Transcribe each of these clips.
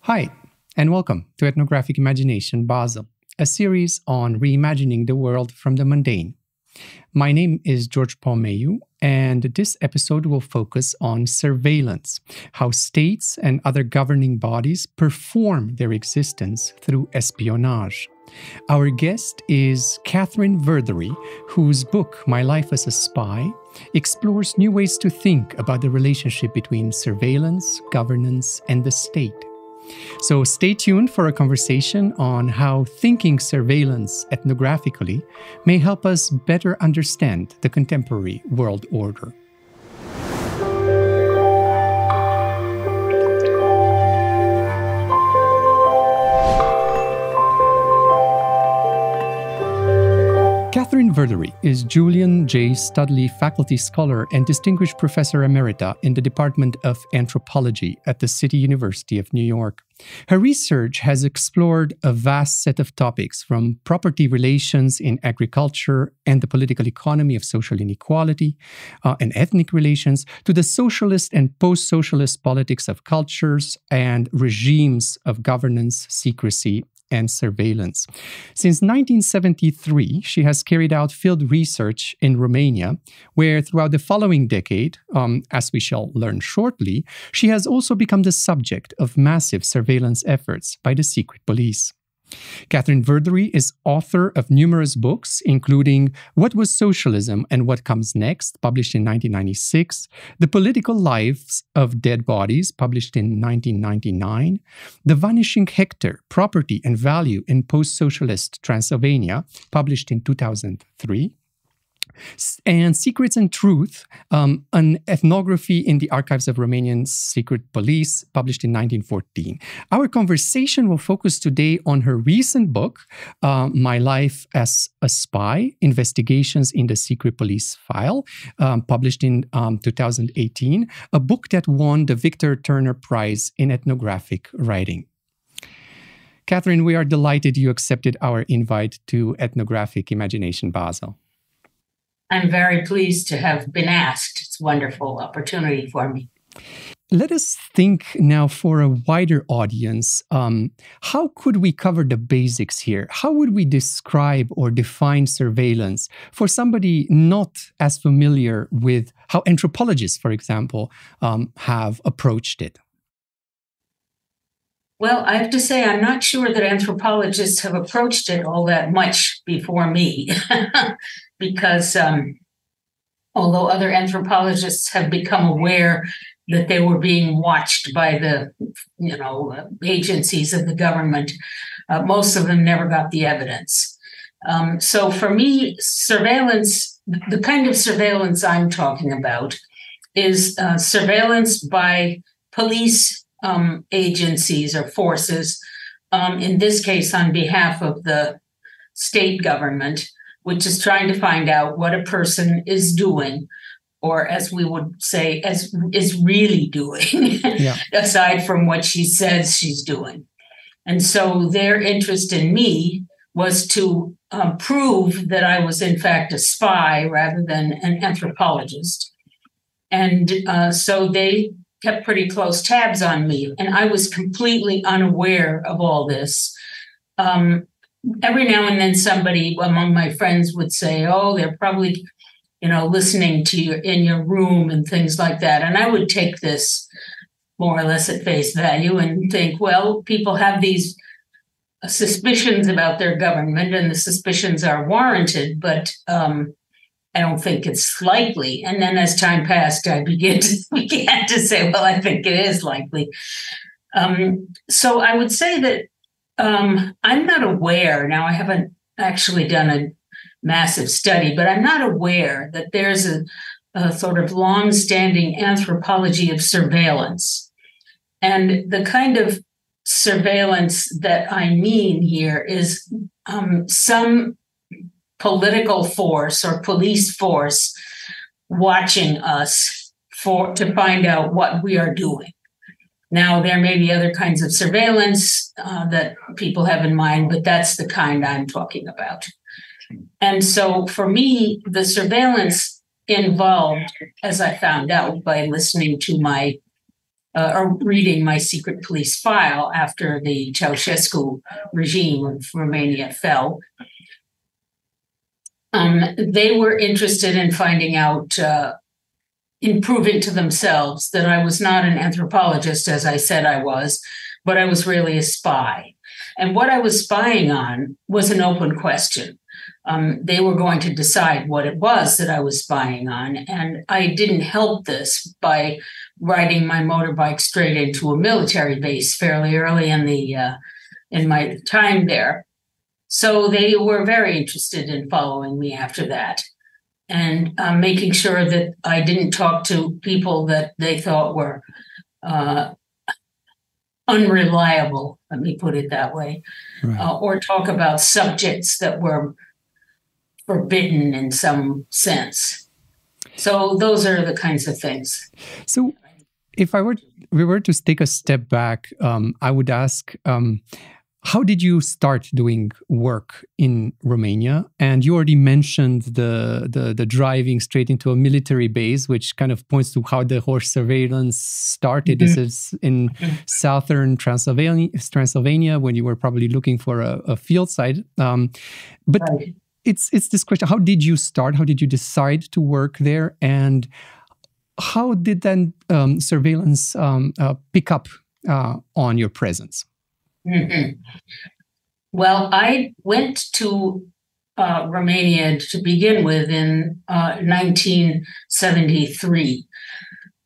Hi, and welcome to Ethnographic Imagination Basel, a series on reimagining the world from the mundane. My name is George Paul Mayu, and this episode will focus on surveillance, how states and other governing bodies perform their existence through espionage. Our guest is Catherine Verdery, whose book, My Life as a Spy, explores new ways to think about the relationship between surveillance, governance, and the state. So stay tuned for a conversation on how thinking surveillance ethnographically may help us better understand the contemporary world order. Catherine Verdery is Julian J. Studley Faculty Scholar and Distinguished Professor Emerita in the Department of Anthropology at the City University of New York. Her research has explored a vast set of topics, from property relations in agriculture and the political economy of social inequality and ethnic relations, to the socialist and post-socialist politics of cultures and regimes of governance, secrecy, and surveillance. Since 1973, she has carried out field research in Romania, where throughout the following decade, as we shall learn shortly, she has also become the subject of massive surveillance efforts by the secret police. Catherine Verdery is author of numerous books, including What Was Socialism and What Comes Next, published in 1996, The Political Lives of Dead Bodies, published in 1999, The Vanishing Hectare, Property and Value in Post-Socialist Transylvania, published in 2003, and Secrets and Truth, an ethnography in the archives of Romanian secret police, published in 1914. Our conversation will focus today on her recent book, My Life as a Spy, Investigations in the Secret Police File, published in 2018, a book that won the Victor Turner Prize in Ethnographic Writing. Catherine, we are delighted you accepted our invite to Ethnographic Imagination Basel. I'm very pleased to have been asked. It's a wonderful opportunity for me. Let us think now for a wider audience. How could we cover the basics here? How would we describe or define surveillance for somebody not as familiar with how anthropologists, for example, have approached it? Well, I have to say, I'm not sure that anthropologists have approached it all that much before me, because although other anthropologists have become aware that they were being watched by the, agencies of the government, most of them never got the evidence. So for me, surveillance, the kind of surveillance I'm talking about, is surveillance by police agencies or forces, in this case on behalf of the state government, which is trying to find out what a person is doing, or as we would say, is really doing, aside from what she says she's doing. And so their interest in me was to prove that I was in fact a spy rather than an anthropologist. And so they kept pretty close tabs on me, and I was completely unaware of all this. Every now and then somebody among my friends would say, oh, they're probably, listening to you in your room and things like that. And I would take this more or less at face value and think, well, people have these suspicions about their government and the suspicions are warranted, but I don't think it's likely. And then as time passed, I began to say, well, I think it is likely. So I would say that I'm not aware. Now, I haven't actually done a massive study, but I'm not aware that there's a sort of long-standing anthropology of surveillance. And the kind of surveillance that I mean here is some political force or police force watching us to find out what we are doing. Now, there may be other kinds of surveillance that people have in mind, but that's the kind I'm talking about. And so for me, the surveillance involved, as I found out by listening to my or reading my secret police file after the Ceausescu regime of Romania fell. They were interested in finding out, in proving to themselves that I was not an anthropologist, as I said I was, but I was really a spy. And what I was spying on was an open question. They were going to decide what it was that I was spying on. And I didn't help this by riding my motorbike straight into a military base fairly early in my time there. So they were very interested in following me after that, and making sure that I didn't talk to people that they thought were unreliable, let me put it that way, right. Or talk about subjects that were forbidden in some sense. So those are the kinds of things. So if we were to take a step back, I would ask, how did you start doing work in Romania? And you already mentioned the driving straight into a military base, which kind of points to how the horse surveillance started. Mm-hmm. This is in southern Transylvania, when you were probably looking for a field site. But right. It's this question: how did you start? How did you decide to work there? And how did then surveillance pick up on your presence? Mm-hmm. Well, I went to Romania to begin with in 1973.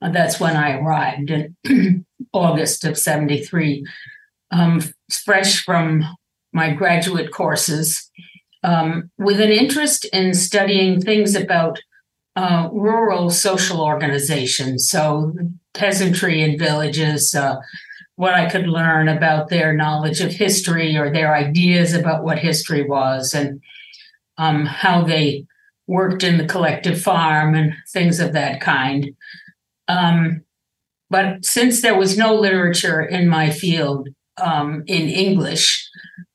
That's when I arrived in August of 73, fresh from my graduate courses, with an interest in studying things about rural social organizations, so peasantry in villages, what I could learn about their knowledge of history or their ideas about what history was, and how they worked in the collective farm and things of that kind. But since there was no literature in my field in English,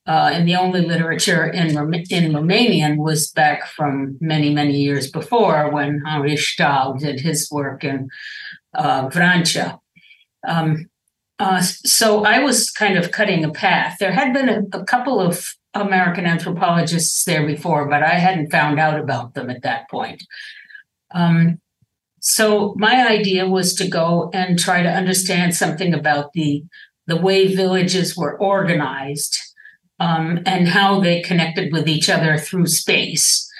and the only literature in Romanian was back from many, many years before, when Henri Stahl did his work in Vrancea. So I was kind of cutting a path. There had been a couple of American anthropologists there before, but I hadn't found out about them at that point. So my idea was to go and try to understand something about the way villages were organized, and how they connected with each other through space.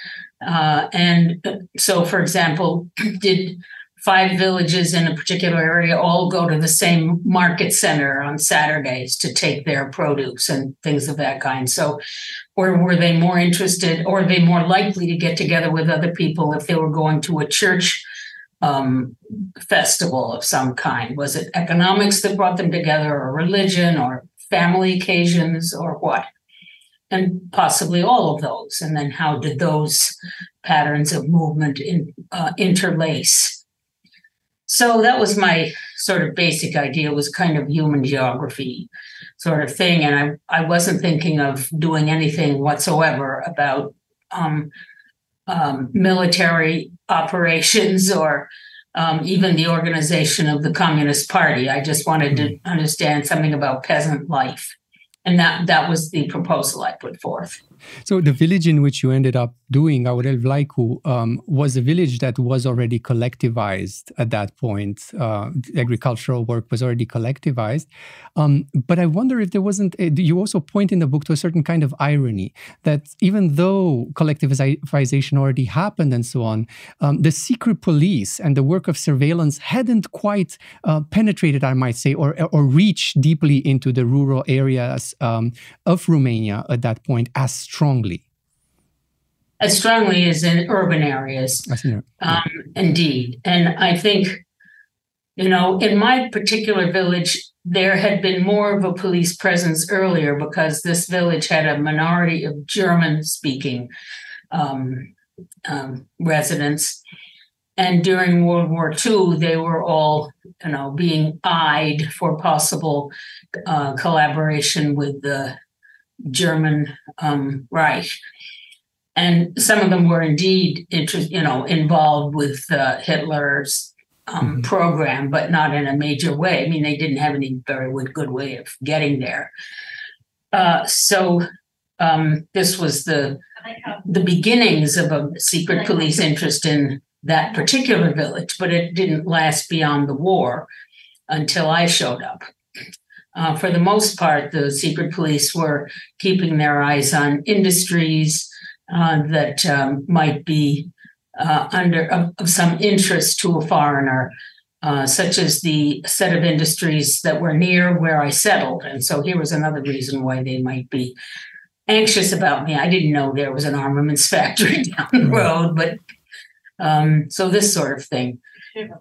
And so, for example, did 5 villages in a particular area all go to the same market center on Saturdays to take their produce and things of that kind? So, or were they more interested, or were they more likely to get together with other people if they were going to a church festival of some kind? Was it economics that brought them together, or religion, or family occasions, or what? And possibly all of those. And then how did those patterns of movement interlace? So that was my sort of basic idea, was kind of human geography sort of thing. And I wasn't thinking of doing anything whatsoever about military operations or even the organization of the Communist Party. I just wanted to understand something about peasant life. And that was the proposal I put forth. So the village in which you ended up doing Aurel Vlaicu was a village that was already collectivized at that point. Agricultural work was already collectivized. But I wonder if there wasn't, you also point in the book to a certain kind of irony that even though collectivization already happened and so on, the secret police and the work of surveillance hadn't quite penetrated, I might say, or reached deeply into the rural areas of Romania at that point as strongly. As strongly as in urban areas. Indeed. And I think, in my particular village, there had been more of a police presence earlier because this village had a minority of German-speaking residents. And during World War II, they were all, being eyed for possible collaboration with the German Reich. And some of them were indeed involved with Hitler's program, but not in a major way. I mean, they didn't have any very good way of getting there. So this was the beginnings of a secret police interest in that particular village, but it didn't last beyond the war until I showed up. For the most part, the secret police were keeping their eyes on industries that might be of some interest to a foreigner, such as the set of industries that were near where I settled. And so here was another reason why they might be anxious about me. I didn't know there was an armaments factory down the road, but so this sort of thing.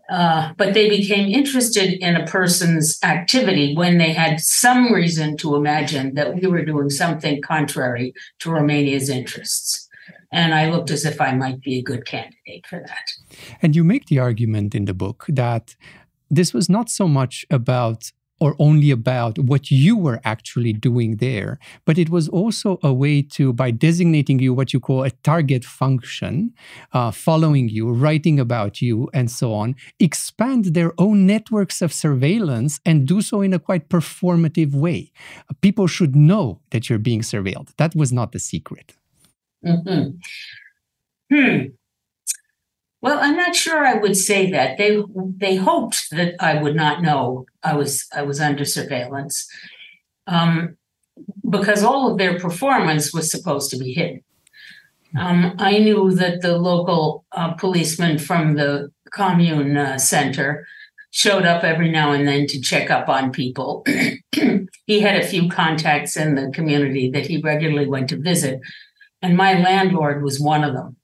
But they became interested in a person's activity when they had some reason to imagine that we were doing something contrary to Romania's interests. And I looked as if I might be a good candidate for that. And you make the argument in the book that this was not so much about or only about what you were actually doing there, but it was also a way to, by designating you what you call a target function, following you, writing about you, and so on, expand their own networks of surveillance and do so in a quite performative way. People should know that you're being surveilled. That was not the secret. Well, I'm not sure I would say that. They hoped that I would not know I was under surveillance, because all of their performance was supposed to be hidden. I knew that the local policeman from the commune center showed up every now and then to check up on people. He had a few contacts in the community that he regularly went to visit, and my landlord was one of them.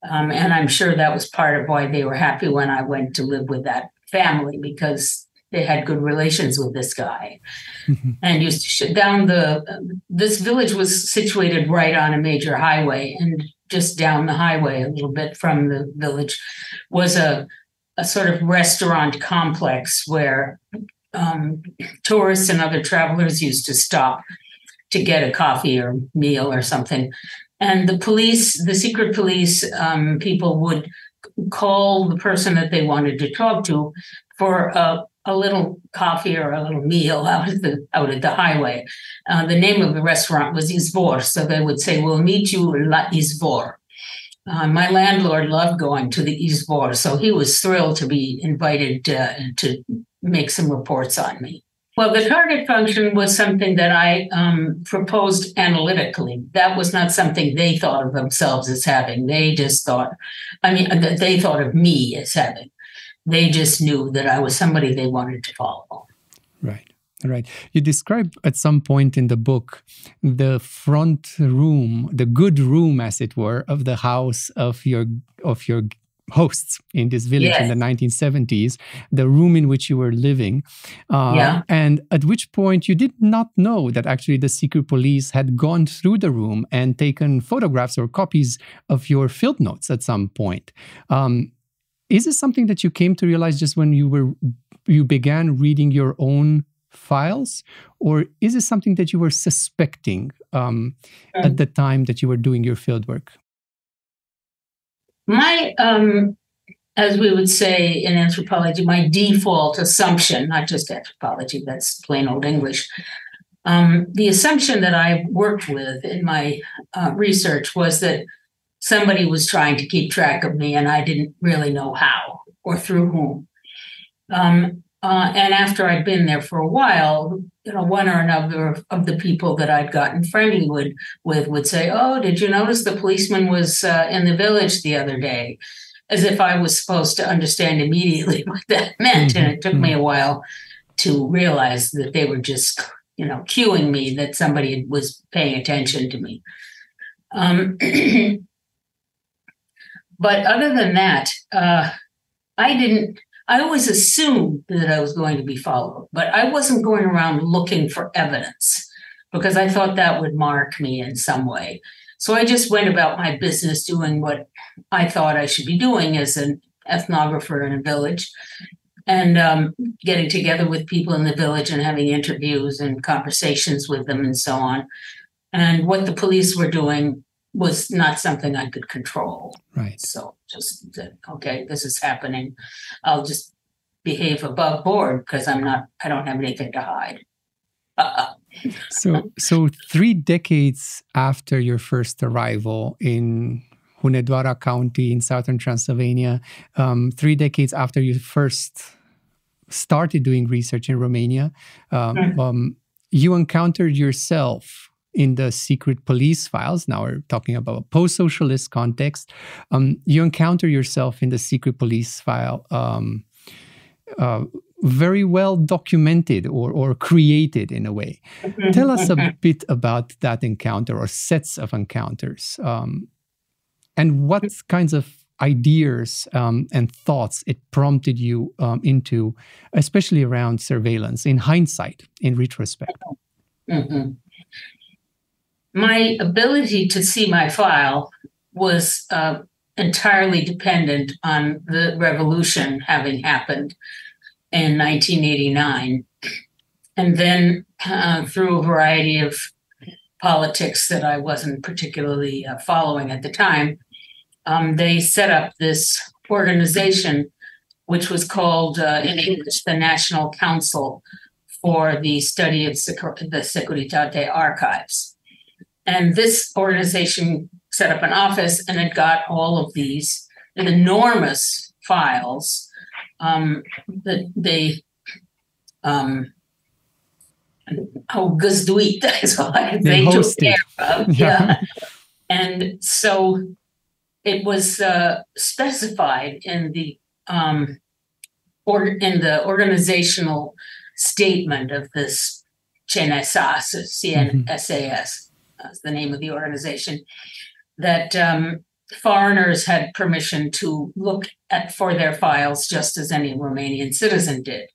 And I'm sure that was part of why they were happy when I went to live with that family, because they had good relations with this guy. And used to shut down this village was situated right on a major highway, and just down the highway a little bit from the village was a sort of restaurant complex where tourists and other travelers used to stop to get a coffee or meal or something. And the secret police people would call the person that they wanted to talk to for a little coffee or a little meal out at the highway. The name of the restaurant was Izvor, so they would say, "We'll meet you La Izvor." My landlord loved going to the Izvor, so he was thrilled to be invited to make some reports on me. Well, the target function was something that I proposed analytically. That was not something they thought of themselves as having. They just thought, they thought of me as having. They just knew that I was somebody they wanted to follow. Right. You describe at some point in the book the front room, the good room, as it were, of the house of your hosts in this village in the 1970s, the room in which you were living. And at which point you did not know that actually the secret police had gone through the room and taken photographs or copies of your field notes at some point. Is this something that you came to realize just when you began reading your own files, or is it something that you were suspecting at the time that you were doing your fieldwork? My, as we would say in anthropology, my default assumption, not just anthropology, that's plain old English, the assumption that I worked with in my research was that somebody was trying to keep track of me and I didn't really know how or through whom. And after I'd been there for a while, one or another of the people that I'd gotten friendly with would say, "Oh, did you notice the policeman was in the village the other day?" As if I was supposed to understand immediately what that meant. And it took me a while to realize that they were just, cueing me that somebody was paying attention to me. But other than that, I always assumed that I was going to be followed, but I wasn't going around looking for evidence because I thought that would mark me in some way. So I just went about my business doing what I thought I should be doing as an ethnographer in a village, and getting together with people in the village and having interviews and conversations with them and so on. And what the police were doing was not something I could control. Right. So just said, okay, this is happening. I'll just behave above board because I don't have anything to hide. So 3 decades after your first arrival in Hunedoara County in southern Transylvania, 3 decades after you first started doing research in Romania, you encountered yourself in the secret police files. Now we're talking about a post-socialist context. You encounter yourself in the secret police file, very well documented or created in a way. Tell us a bit about that encounter or sets of encounters, and what kinds of ideas and thoughts it prompted you into, especially around surveillance, in hindsight, in retrospect. Mm-hmm. My ability to see my file was entirely dependent on the revolution having happened in 1989. And then through a variety of politics that I wasn't particularly following at the time, they set up this organization, which was called in English, the National Council for the Study of the Securitate Archives. And this organization set up an office, and it got all of these enormous files that they găzduit is what they took care of. Yeah. And so it was specified in the organizational statement of this CNSAS, CNSAS, that's the name of the organization, that foreigners had permission to look for their files just as any Romanian citizen did.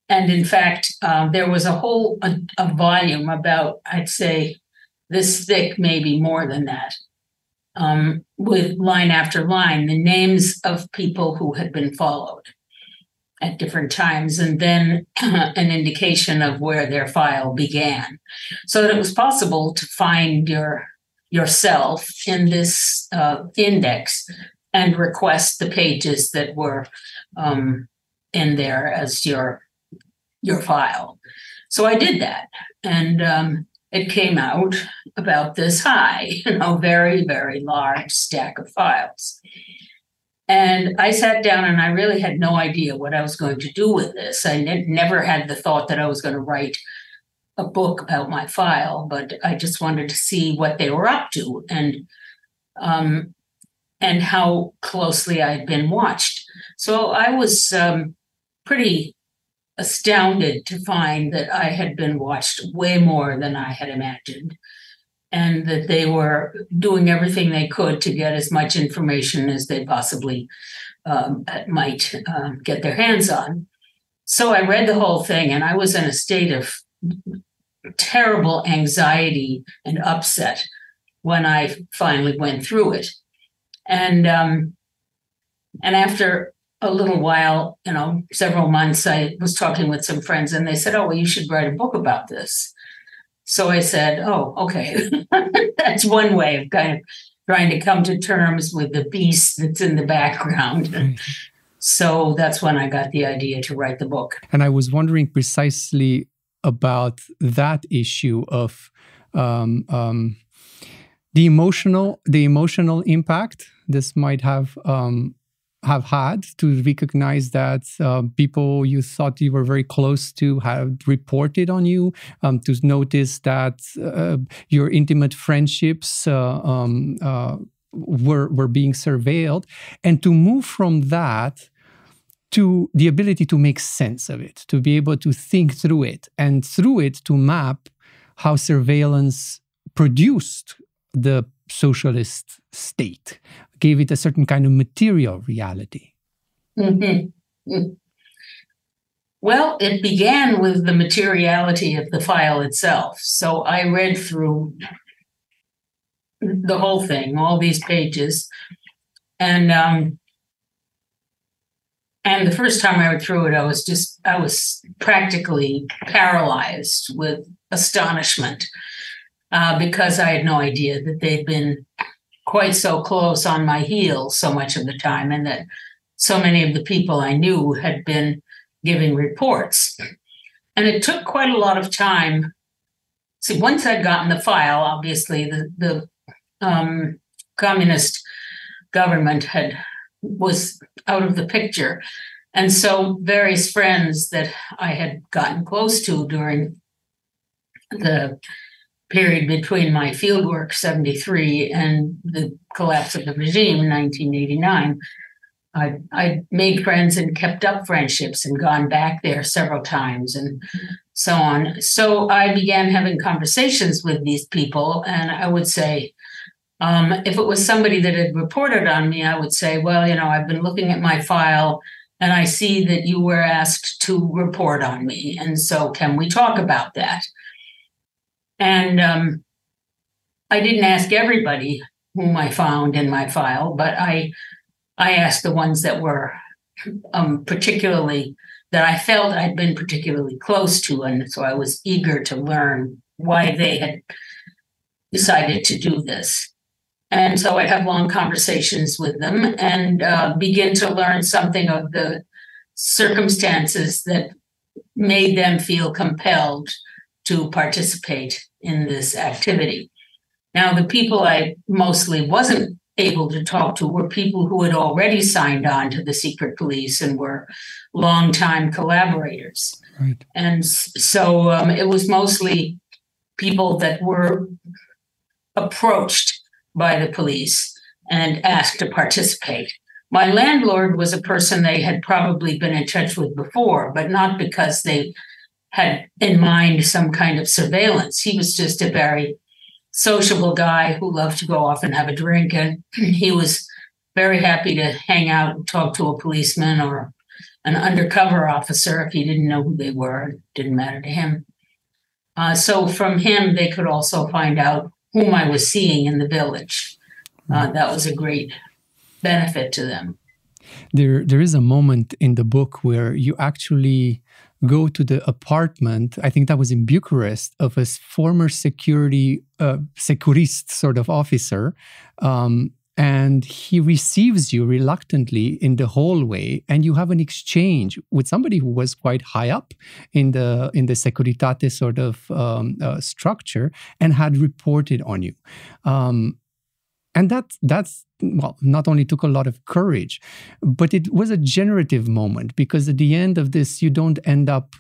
And in fact, there was a whole a volume about, I'd say, this thick, maybe more than that, with line after line, the names of people who had been followed at different times, and then an indication of where their file began, so that it was possible to find yourself in this index and request the pages that were in there as your file. So I did that, and it came out about this high, very, very large stack of files. And I sat down and I really had no idea what I was going to do with this. I never had the thought that I was going to write a book about my file, but I just wanted to see what they were up to and how closely I'd been watched. So I was pretty astounded to find that I had been watched way more than I had imagined, and that they were doing everything they could to get as much information as they possibly might get their hands on. So I read the whole thing, and I was in a state of terrible anxiety and upset when I finally went through it. And after a little while, several months, I was talking with some friends, and they said, "Oh, well, you should write a book about this." So I said, "Oh, okay." That's one way of kind of trying to come to terms with the beast that's in the background. Right. So that's when I got the idea to write the book. And I was wondering precisely about that issue of the emotional impact this might have had, to recognize that people you thought you were very close to had reported on you, to notice that your intimate friendships were being surveilled, and to move from that to the ability to make sense of it, to be able to think through it, and through it to map how surveillance produced the socialist state, gave it a certain kind of material reality. Mm-hmm. Well, it began with the materiality of the file itself. So I read through the whole thing, all these pages, and the first time I read through it, I was practically paralyzed with astonishment. because I had no idea that they'd been quite so close on my heels so much of the time, and that so many of the people I knew had been giving reports. And it took quite a lot of time. See, once I'd gotten the file, obviously the communist government was out of the picture. And so various friends that I had gotten close to during the period between my fieldwork 73 and the collapse of the regime in 1989, I made friends and kept up friendships and gone back there several times and so on. So I began having conversations with these people, and I would say, if it was somebody that had reported on me, I would say, well, I've been looking at my file and I see that you were asked to report on me. And so can we talk about that? And I didn't ask everybody whom I found in my file, but I asked the ones that were particularly, that I felt I'd been particularly close to. And so I was eager to learn why they had decided to do this. And so I'd have long conversations with them and begin to learn something of the circumstances that made them feel compelled to participate in this activity. Now, the people I mostly wasn't able to talk to were people who had already signed on to the secret police and were longtime collaborators. Right. And so it was mostly people that were approached by the police and asked to participate. My landlord was a person they had probably been in touch with before, but not because they had in mind some kind of surveillance. He was just a very sociable guy who loved to go off and have a drink. And he was very happy to hang out and talk to a policeman or an undercover officer if he didn't know who they were. It didn't matter to him. So from him, they could also find out whom I was seeing in the village. That was a great benefit to them. There is a moment in the book where you actually go to the apartment, I think that was in Bucharest, of a former securist sort of officer. And he receives you reluctantly in the hallway, and you have an exchange with somebody who was quite high up in the Securitate sort of structure and had reported on you. And that's well, not only took a lot of courage, but it was a generative moment, because at the end of this, you don't end up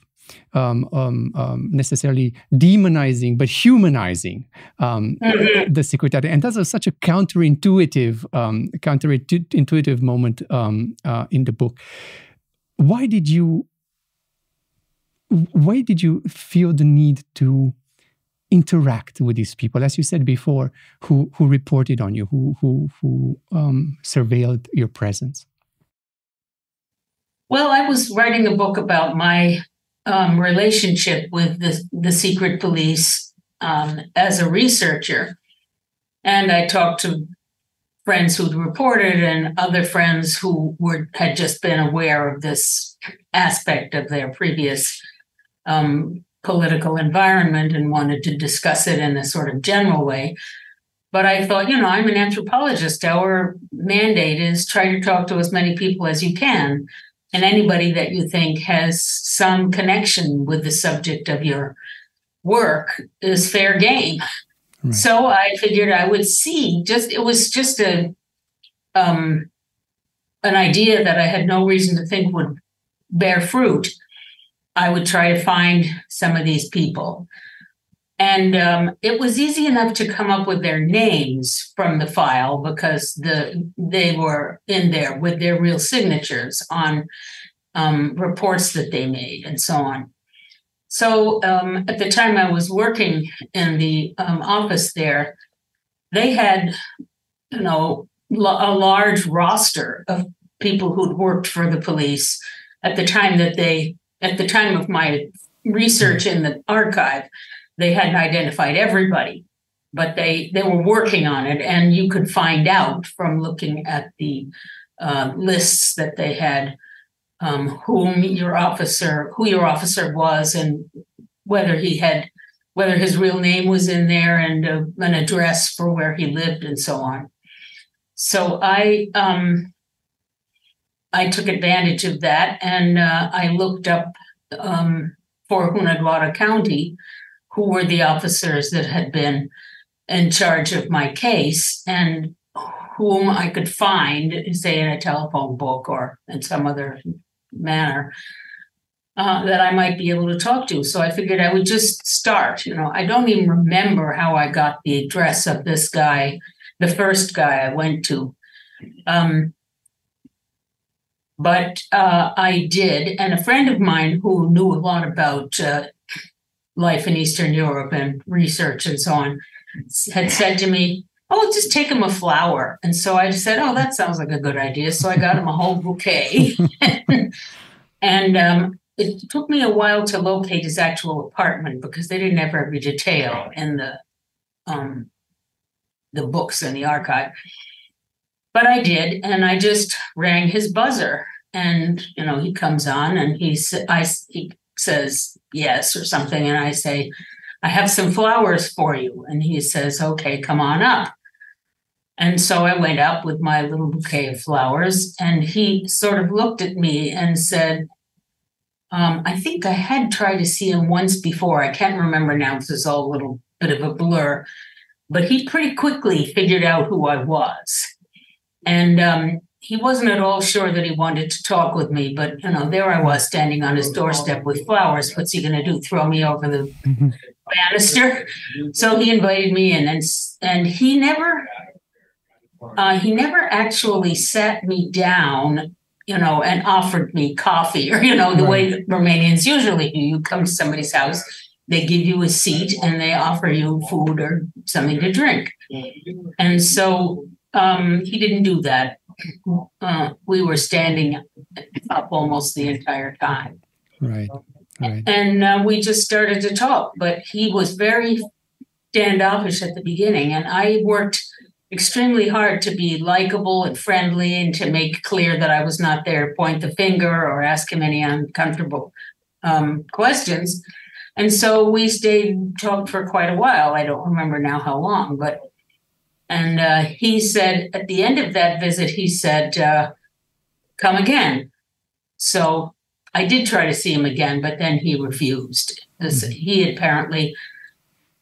necessarily demonizing, but humanizing the Securitate. And that's such a counterintuitive moment in the book. Why did you feel the need to interact with these people, as you said before, who reported on you, who surveilled your presence? Well, I was writing a book about my relationship with the secret police as a researcher, and I talked to friends who'd reported and other friends who had just been aware of this aspect of their previous political environment and wanted to discuss it in a sort of general way. But I thought, I'm an anthropologist. Our mandate is try to talk to as many people as you can. And anybody that you think has some connection with the subject of your work is fair game. Right. So I figured I would see, it was just an idea that I had no reason to think would bear fruit. I would try to find some of these people. And it was easy enough to come up with their names from the file because they were in there with their real signatures on reports that they made and so on. So at the time I was working in the office there, they had, a large roster of people who'd worked for the police at the time of my research in the archive. They hadn't identified everybody, but they were working on it, and you could find out from looking at the lists that they had who your officer was and whether he had whether his real name was in there and an address for where he lived and so on. So I took advantage of that, and I looked up for Hunedoara County who were the officers that had been in charge of my case and whom I could find, say, in a telephone book or in some other manner, that I might be able to talk to. So I figured I would just start. I don't even remember how I got the address of this guy, the first guy I went to. But I did. And a friend of mine who knew a lot about life in Eastern Europe and research and so on had said to me, "Oh, just take him a flower." And so I said, "Oh, that sounds like a good idea." So I got him a whole bouquet. And it took me a while to locate his actual apartment because they didn't have every detail in the books in the archive. But I did, and I just rang his buzzer, and he comes on, and he says yes or something, and I say, "I have some flowers for you," and he says, "Okay, come on up." And so I went up with my little bouquet of flowers, and he sort of looked at me and said, I think I had tried to see him once before. I can't remember now. This is all a little bit of a blur. But he pretty quickly figured out who I was. And he wasn't at all sure that he wanted to talk with me. But, there I was standing on his doorstep with flowers. What's he going to do? Throw me over the banister? So he invited me in. And he never actually sat me down and offered me coffee or, the way Romanians usually do. You come to somebody's house, they give you a seat and they offer you food or something to drink. And so he didn't do that. We were standing up almost the entire time. Right. And we just started to talk, but he was very standoffish at the beginning. And I worked extremely hard to be likable and friendly and to make clear that I was not there to point the finger or ask him any uncomfortable questions. And so we talked for quite a while. I don't remember now how long, and he said at the end of that visit, he said, "Come again." So I did try to see him again, but then he refused. He apparently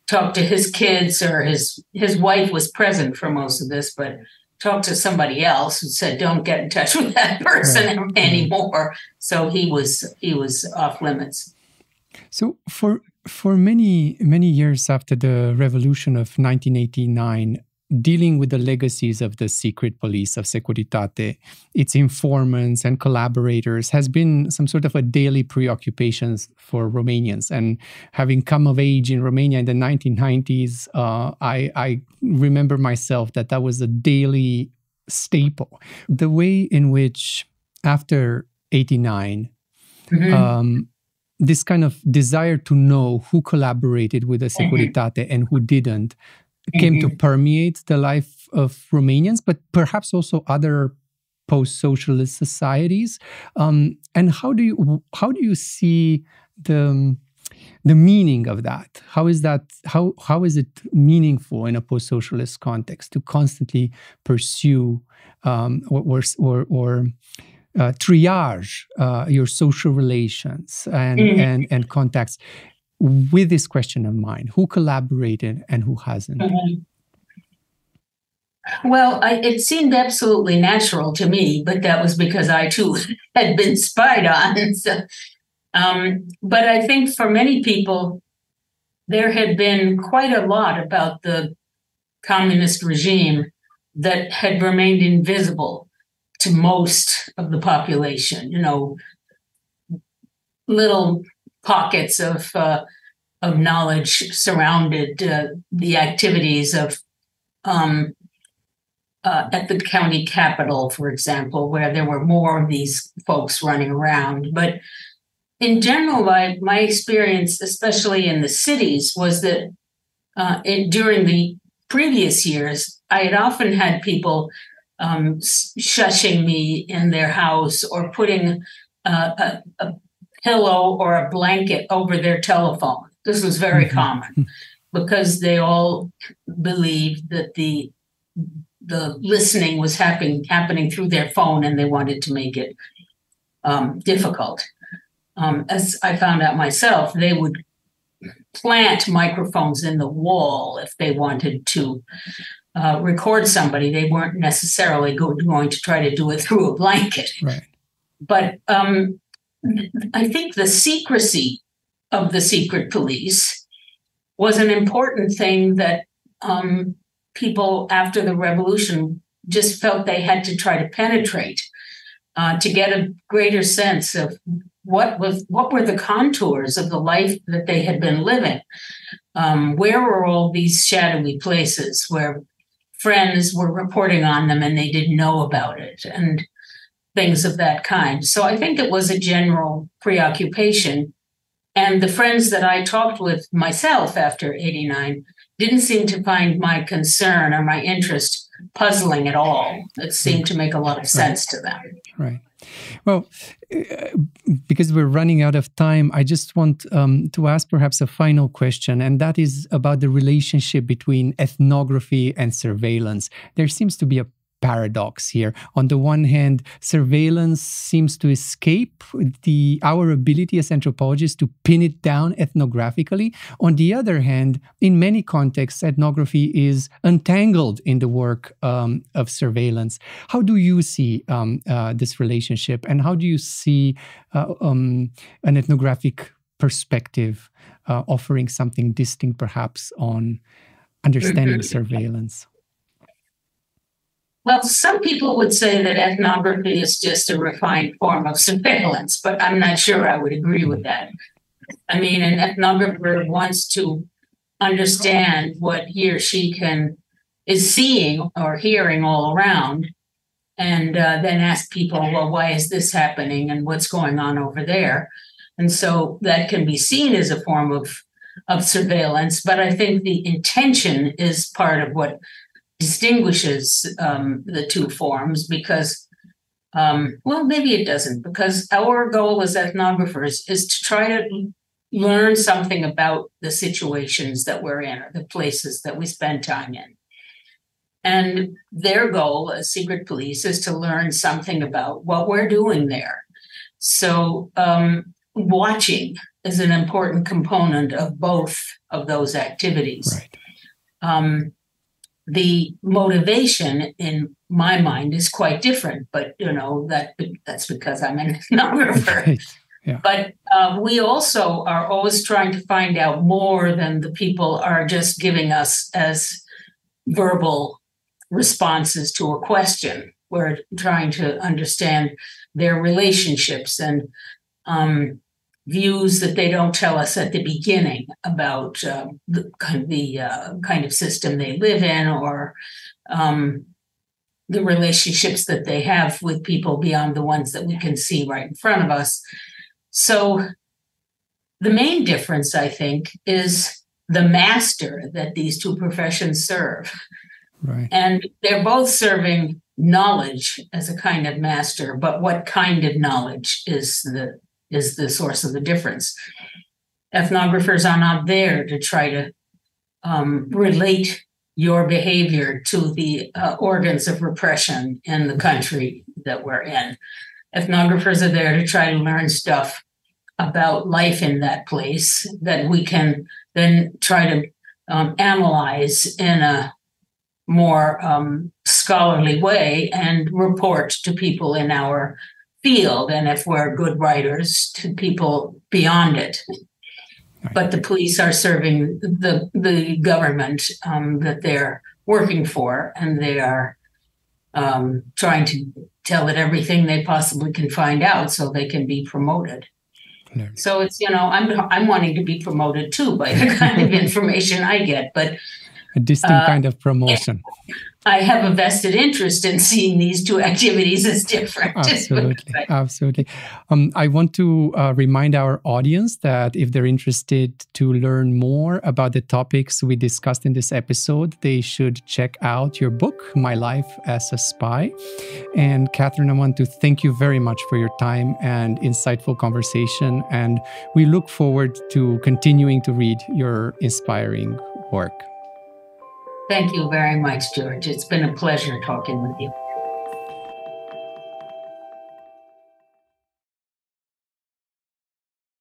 talked to his kids, or his wife was present for most of this, but talked to somebody else who said, "Don't get in touch with that person anymore." So he was off limits. So for many years after the revolution of 1989, dealing with the legacies of the secret police of Securitate, its informants and collaborators, has been some sort of a daily preoccupation for Romanians. And having come of age in Romania in the 1990s, I remember myself that was a daily staple. The way in which after 89, this kind of desire to know who collaborated with the Securitate and who didn't came to permeate the life of Romanians, but perhaps also other post-socialist societies. And how do you see the meaning of that? How is it meaningful in a post-socialist context to constantly pursue or triage your social relations and contacts with this question in mind? Who collaborated and who hasn't? Well, it seemed absolutely natural to me, but that was because I too had been spied on. So, but I think for many people, there had been quite a lot about the communist regime that had remained invisible to most of the population. Little pockets of knowledge surrounded the activities of at the county capital, for example, where there were more of these folks running around. But in general, my experience, especially in the cities, was that during the previous years, I had often had people shushing me in their house or putting a pillow or a blanket over their telephone This was very common because they all believed that the listening was happening through their phone, and they wanted to make it difficult. As I found out myself, they would plant microphones in the wall if they wanted to record somebody. They weren't necessarily going to try to do it through a blanket. Right. But I think the secrecy of the secret police was an important thing that people after the revolution just felt they had to try to penetrate to get a greater sense of what were the contours of the life that they had been living. Where were all these shadowy places where friends were reporting on them and they didn't know about it, and things of that kind. So I think it was a general preoccupation. And the friends that I talked with myself after 89 didn't seem to find my concern or my interest puzzling at all. It seemed to make a lot of sense to them. Right. Well, because we're running out of time, I just want to ask perhaps a final question, and that is about the relationship between ethnography and surveillance. There seems to be a paradox here. On the one hand, surveillance seems to escape our ability as anthropologists to pin it down ethnographically. On the other hand, in many contexts, ethnography is untangled in the work of surveillance. How do you see this relationship, and how do you see an ethnographic perspective offering something distinct, perhaps, on understanding surveillance? Well, some people would say that ethnography is just a refined form of surveillance, but I'm not sure I would agree with that. I mean, an ethnographer wants to understand what he or she is seeing or hearing all around, and then ask people, well, why is this happening and what's going on over there? And so that can be seen as a form of surveillance, but I think the intention is part of what distinguishes the two forms, because, well, maybe it doesn't, because our goal as ethnographers is to try to learn something about the situations that we're in or the places that we spend time in. And their goal as secret police is to learn something about what we're doing there. So watching is an important component of both of those activities. Right. The motivation, in my mind, is quite different, but that's because I'm an ethnographer. Right. Yeah. But we also are always trying to find out more than the people are just giving us as verbal responses to a question. We're trying to understand their relationships and views that they don't tell us at the beginning about the kind of system they live in, or the relationships that they have with people beyond the ones that we can see right in front of us. So the main difference, I think, is the master that these two professions serve. Right. And they're both serving knowledge as a kind of master, but what kind of knowledge is the source of the difference. Ethnographers are not there to try to relate your behavior to the organs of repression in the country that we're in. Ethnographers are there to try to learn stuff about life in that place that we can then try to analyze in a more scholarly way and report to people in our field, and if we're good writers, to people beyond it. Right. But the police are serving the government that they're working for, and they are trying to tell it everything they possibly can find out so they can be promoted. No. So it's, I'm wanting to be promoted too by the kind of information I get, but A distinct kind of promotion. I have a vested interest in seeing these two activities as different. Absolutely. Absolutely. I want to remind our audience that if they're interested to learn more about the topics we discussed in this episode, they should check out your book, My Life as a Spy. And Catherine, I want to thank you very much for your time and insightful conversation. And we look forward to continuing to read your inspiring work. Thank you very much, George. It's been a pleasure talking with you.